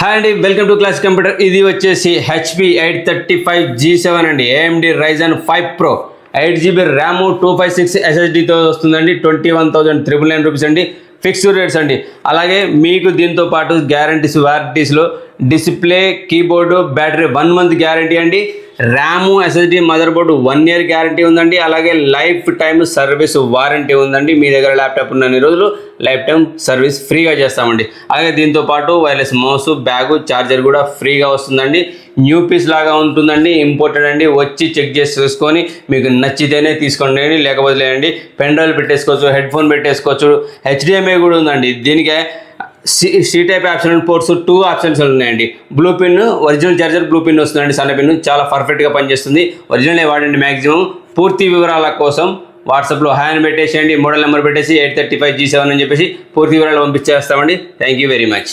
Hi అండి, welcome to class computer. ఇది వచ్చేసి HP 835G7 అండి, AMD Ryzen 5 Pro 8GB RAM 256 SSDతో వస్తుందండి. 21,999 రూపీస్ అండి, ఫిక్స్డ్ రేట్స్ అండి. అలాగే మీకు దీంతో పాటు గ్యారంటీస్ వారంటీస్లో display, keyboard, battery 1 month guarantee అండి. RAM, SSD, motherboard 1 year guarantee ఉందండి. అలాగే లైఫ్ టైమ్ సర్వీస్ వారంటీ ఉందండి. మీ దగ్గర ల్యాప్టాప్ ఉన్న రోజులు లైఫ్ టైం సర్వీస్ ఫ్రీగా చేస్తామండి. అలాగే దీంతో పాటు వైర్లెస్ మౌస్, బ్యాగు, ఛార్జర్ కూడా ఫ్రీగా వస్తుందండి. న్యూ పీస్ లాగా ఉంటుందండి, ఇంపోర్టెడ్ అండి. వచ్చి చెక్ చేసి చూసుకొని మీకు నచ్చితేనే తీసుకోండి, లేకపోతే లేదండి. పెన్ డ్రైవ్ పెట్టేసుకోవచ్చు, హెడ్ ఫోన్ పెట్టేసుకోవచ్చు. HDMI కూడా ఉందండి. దీనికే C type option ports 2 options ఉన్నాయండి. Blue pin, original charger blue pin వస్తుందండి. సన్న పిన్ చాలా పర్ఫెక్ట్గా పనిచేస్తుంది. ఒరిజినల్ వాడండి మ్యాక్సిమం. పూర్తి వివరాల కోసం వాట్సాప్లో హాయ్ అని పెట్టేసేయండి, మోడల్ నెంబర్ పెట్టేసి 835G7 అని చెప్పేసి పూర్తి వివరాలు పంపించేస్తామండి. Thank you very much.